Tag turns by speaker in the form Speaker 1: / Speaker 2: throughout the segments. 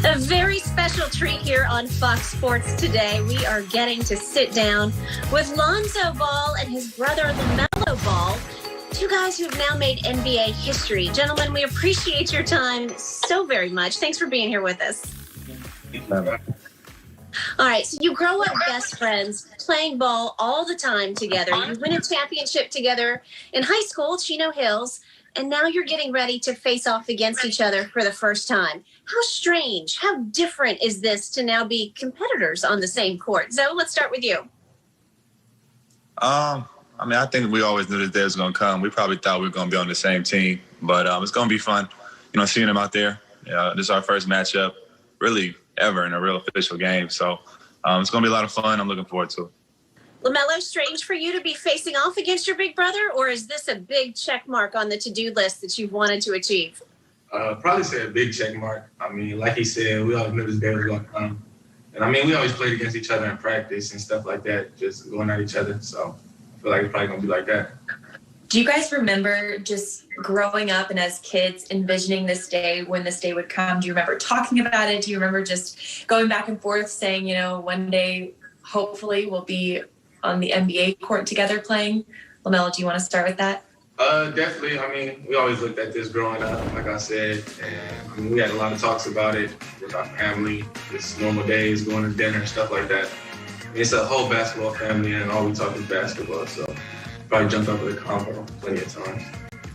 Speaker 1: A very special treat here on Fox Sports today. We are getting to sit down with Lonzo Ball and his brother LaMelo Ball, two guys who have now made NBA history. Gentlemen, we appreciate your time so very much. Thanks for being here with us. All right, so you grow up best friends, playing ball all the time together. You win a championship together in high school, Chino Hills, and now you're getting ready to face off against each other for the first time. How strange, how different is this to now be competitors on the same court? Zoe, let's start with you.
Speaker 2: I think we always knew this day was going to come. We probably thought we were going to be on the same team, but it's going to be fun, seeing them out there. This is our first matchup, really, ever in a real official game. So it's going to be a lot of fun. I'm looking forward to it.
Speaker 1: LaMelo, strange for you to be facing off against your big brother, or is this a big check mark on the to-do list that you've wanted to achieve?
Speaker 3: Probably say a big check mark. Like he said, we always knew this day was going to come. And we always played against each other in practice and stuff like that, just going at each other. So I feel like it's probably going to be like that.
Speaker 4: Do you guys remember just growing up and as kids envisioning this day, when this day would come? Do you remember talking about it? Do you remember just going back and forth saying, one day, hopefully we'll be on the NBA court together playing? LaMelo, do you want to start with that?
Speaker 3: Definitely. We always looked at this growing up, like I said, and we had a lot of talks about it with our family, just normal days, going to dinner and stuff like that. It's a whole basketball family, and all we talk is basketball, so probably jumped up with a combo plenty of times.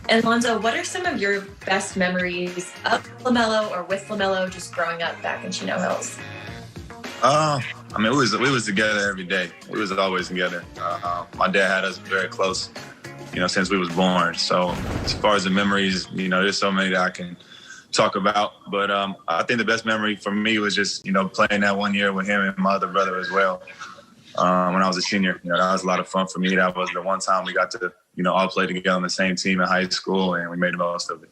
Speaker 4: And Lonzo, what are some of your best memories of LaMelo or with LaMelo just growing up back in Chino Hills?
Speaker 2: We was together every day. We was always together. My dad had us very close, since we was born. So as far as the memories, there's so many that I can talk about. But I think the best memory for me was just, playing that 1 year with him and my other brother as well. When I was a senior, that was a lot of fun for me. That was the one time we got to, all play together on the same team in high school, and we made the most of it.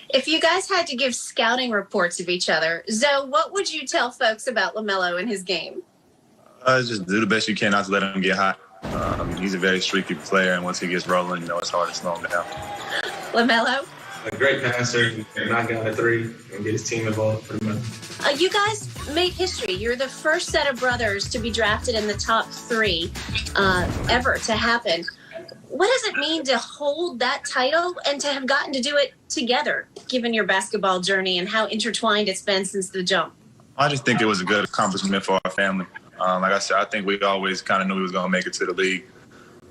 Speaker 1: If you guys had to give scouting reports of each other, Zoe, what would you tell folks about LaMelo and his game?
Speaker 2: Just do the best you can not to let him get hot. He's a very streaky player, and once he gets rolling, it's hard to slow him down.
Speaker 1: LaMelo?
Speaker 3: A great passer, knock down a three, and get his team involved pretty much.
Speaker 1: You guys made history. You're the first set of brothers to be drafted in the top three ever to happen. What does it mean to hold that title and to have gotten to do it together, given your basketball journey and how intertwined it's been since the jump?
Speaker 2: I just think it was a good accomplishment for our family. Like I said, I think we always kind of knew we was going to make it to the league.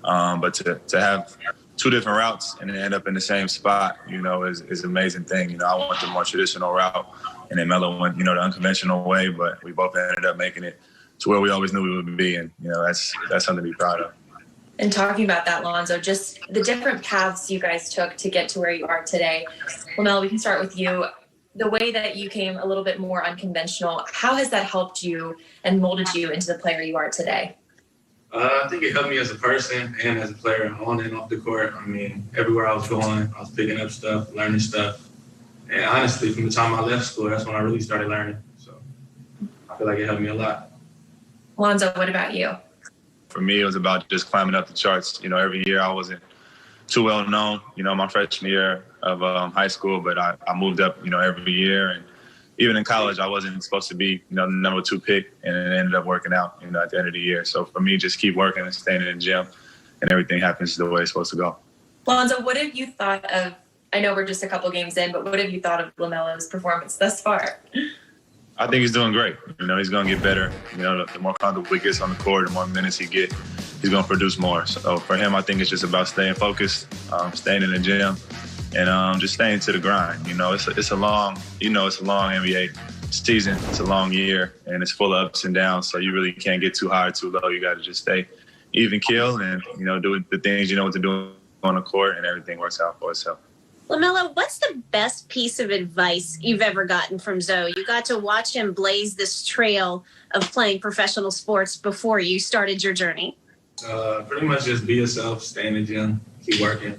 Speaker 2: But to have two different routes and then end up in the same spot, is an amazing thing. I went the more traditional route, and then Melo went, the unconventional way, but we both ended up making it to where we always knew we would be. And, that's something to be proud of.
Speaker 4: And talking about that, Lonzo, just the different paths you guys took to get to where you are today. LaMelo, we can start with you. The way that you came a little bit more unconventional, how has that helped you and molded you into the player you are today?
Speaker 3: I think it helped me as a person and as a player on and off the court. Everywhere I was going, I was picking up stuff, learning stuff. And honestly, from the time I left school, that's when I really started learning. So I feel like it helped me a lot.
Speaker 4: Lonzo, what about you?
Speaker 2: For me, it was about just climbing up the charts. Every year I wasn't too well known, my freshman year of high school, but I moved up, every year. And even in college, I wasn't supposed to be, the number 2 pick, and it ended up working out, at the end of the year. So for me, just keep working and staying in the gym, and everything happens the way it's supposed to go.
Speaker 4: Lonzo, what have you thought of, I know we're just a couple games in, but what have you thought of LaMelo's performance thus far?
Speaker 2: I think he's doing great. He's going to get better. The more comfortable he gets on the court, the more minutes he gets, he's going to produce more. So for him, I think it's just about staying focused, staying in the gym, and just staying to the grind. It's a long NBA season. It's a long year, and it's full of ups and downs. So you really can't get too high or too low. You got to just stay even keel and, do the things you know what to do on the court, and everything works out for itself.
Speaker 1: LaMelo, what's the best piece of advice you've ever gotten from Zoe? You got to watch him blaze this trail of playing professional sports before you started your journey.
Speaker 3: Pretty much just be yourself, stay in the gym, keep working.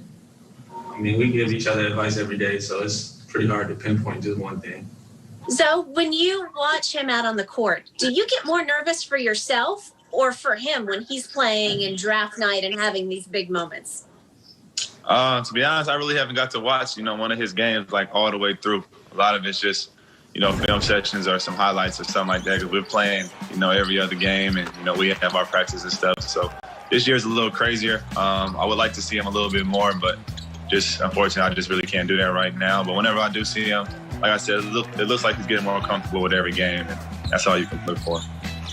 Speaker 3: We give each other advice every day, so it's pretty hard to pinpoint just one thing.
Speaker 1: Zoe, when you watch him out on the court, do you get more nervous for yourself or for him when he's playing in draft night and having these big moments?
Speaker 2: To be honest, I really haven't got to watch, one of his games like all the way through. A lot of it's just, film sessions or some highlights or something like that, because we're playing, every other game, and, we have our practice and stuff. So this year's a little crazier. I would like to see him a little bit more, but just unfortunately, I just really can't do that right now. But whenever I do see him, like I said, it looks like he's getting more comfortable with every game, and that's all you can look for.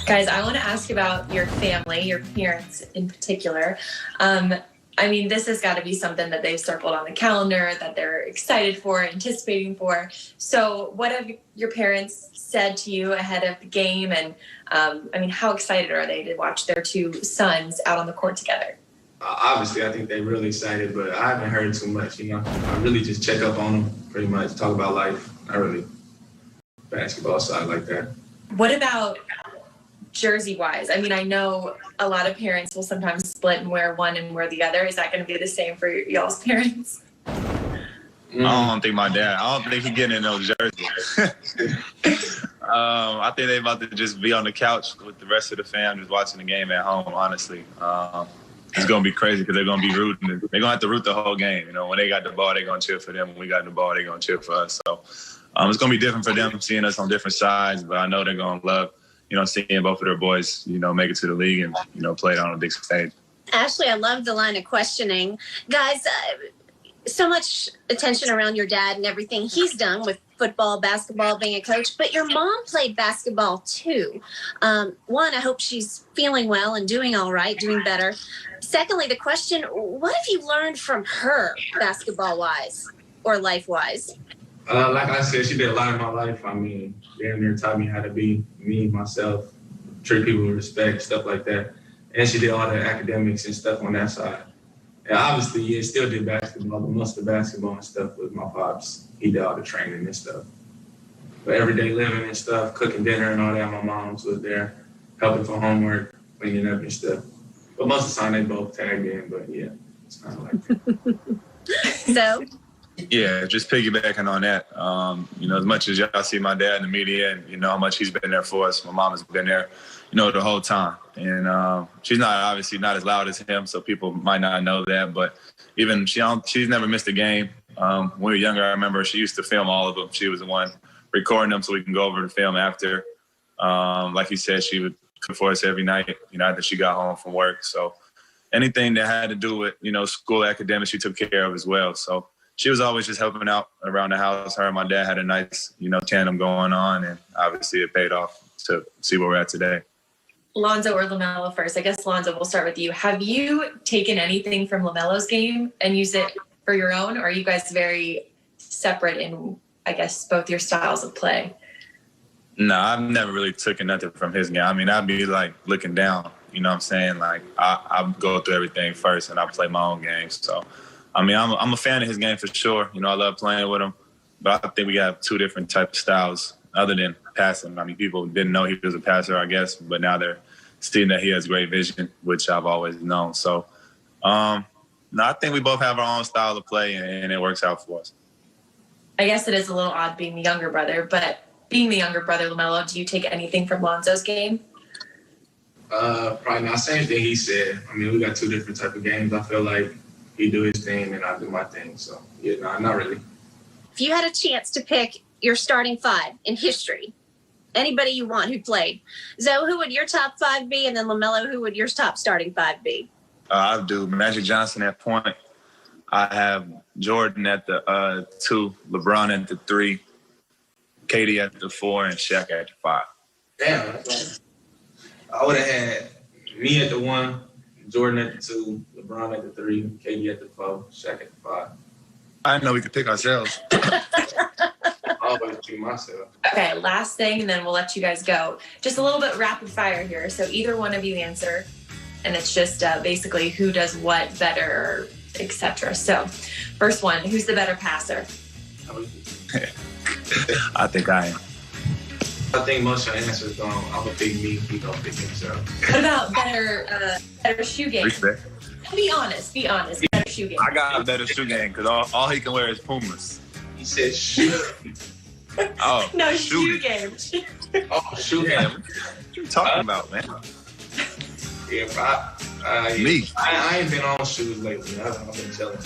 Speaker 4: Guys, I want to ask about your family, your parents in particular. This has got to be something that they've circled on the calendar, that they're excited for, anticipating for. So what have your parents said to you ahead of the game? And, how excited are they to watch their two sons out on the court together?
Speaker 3: Obviously, I think they're really excited, but I haven't heard too much, I really just check up on them, pretty much, talk about life, not really basketball side like that.
Speaker 4: What about jersey-wise? I know a lot of parents will sometimes split and wear one and wear the other. Is that going to be the same for y'all's parents?
Speaker 2: I don't think he's getting in those jerseys. I think they're about to just be on the couch with the rest of the fam, just watching the game at home, honestly. It's going to be crazy because they're going to be rooting. They're going to have to root the whole game. When they got the ball, they're going to cheer for them. When we got the ball, they're going to cheer for us. So it's going to be different for them, seeing us on different sides, but I know they're going to love seeing both of their boys, make it to the league and, play it on a big stage.
Speaker 1: Ashley, I love the line of questioning. Guys, so much attention around your dad and everything he's done with football, basketball, being a coach, but your mom played basketball too. One, I hope she's feeling well and doing all right, doing better. Secondly, the question, what have you learned from her basketball-wise or life-wise?
Speaker 3: Like I said, she did a lot in my life. Damn near taught me how to be me, myself, treat people with respect, stuff like that. And she did all the academics and stuff on that side. And obviously, still did basketball, but most of the basketball and stuff with my pops. He did all the training and stuff. But everyday living and stuff, cooking dinner and all that, my mom's was there, helping for homework, cleaning up and stuff. But most of the time, they both tagged in, but yeah, it's kind of like that.
Speaker 1: So?
Speaker 2: Yeah, just piggybacking on that. As much as y'all see my dad in the media and how much he's been there for us, my mom has been there, the whole time. And she's obviously not as loud as him, so people might not know that. But even she's never missed a game. When we were younger, I remember she used to film all of them. She was the one recording them so we can go over the film after. Like you said, she would cook for us every night, after she got home from work. So anything that had to do with, school academics, she took care of as well. So she was always just helping out around the house. Her and my dad had a nice, tandem going on, and obviously it paid off to see where we're at today.
Speaker 4: Lonzo or LaMelo first. I guess, Lonzo, we'll start with you. Have you taken anything from LaMelo's game and used it for your own, or are you guys very separate in, I guess, both your styles of play?
Speaker 2: No, I've never really taken nothing from his game. I'd be like looking down, what I'm saying? Like I go through everything first and I play my own game. So, I'm a fan of his game for sure. I love playing with him, but I think we have two different types of styles other than passing. People didn't know he was a passer, I guess, but now they're seeing that he has great vision, which I've always known. So, I think we both have our own style of play, and it works out for us.
Speaker 4: I guess it is a little odd being the younger brother, but being the younger brother, LaMelo, do you take anything from Lonzo's game?
Speaker 3: Probably not. Same thing he said. We got two different type of games. I feel like he do his thing and I do my thing. So, yeah, not really.
Speaker 1: If you had a chance to pick your starting five in history, anybody you want who played, Zoe, who would your top five be? And then LaMelo, who would your top starting five be?
Speaker 2: I do Magic Johnson at point. I have Jordan at the 2, LeBron at the 3, KD at the 4, and Shaq at the 5.
Speaker 3: Damn, that's right. I would have had me at the 1, Jordan at the 2, LeBron at the 3, KD at the 4, Shaq at the 5.
Speaker 2: I didn't know we could pick ourselves.
Speaker 3: I always pick myself.
Speaker 4: Okay, last thing, and then we'll let you guys go. Just a little bit rapid fire here. So either one of you answer, and it's just basically who does what better, etc. So first one, who's the better passer?
Speaker 2: I think I am.
Speaker 3: I think most of your answers I'm gonna pick me. He gonna pick himself.
Speaker 4: What about better shoe game?
Speaker 2: Respect.
Speaker 4: Be honest. Better shoe game.
Speaker 2: I got a better shoe game because all he can wear is Pumas.
Speaker 3: He said shoe.
Speaker 2: Oh,
Speaker 4: no, shoe game.
Speaker 3: Oh, shoe game.
Speaker 2: What you talking about, man?
Speaker 3: Yeah, but
Speaker 2: Me.
Speaker 3: I ain't been on shoes lately. I've been chilling.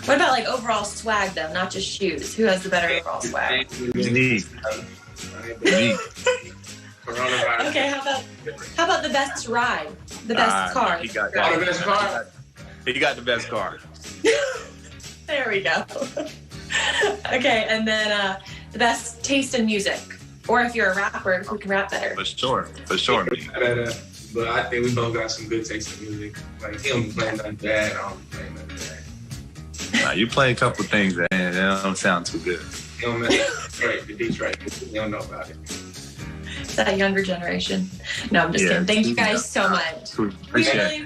Speaker 4: What about like overall swag though, not just shoes? Who has the better overall swag?
Speaker 2: Me.
Speaker 3: Coronavirus.
Speaker 4: Okay, how about the best ride? The best car?
Speaker 2: He got
Speaker 3: Oh, the best car?
Speaker 2: He got the best car.
Speaker 4: There we go. Okay, and then the best taste in music. Or if you're a rapper, who can rap better?
Speaker 2: For sure, me.
Speaker 3: But I think we both got some good taste in music. Like, he don't be playing nothing bad, I don't be playing nothing bad.
Speaker 2: Nah, you play a couple things that don't sound too good.
Speaker 3: He don't mess with Detroit, the Detroit. You don't know about it.
Speaker 4: It's that younger generation. No, I'm just kidding. Thank you guys so much.
Speaker 2: Appreciate it.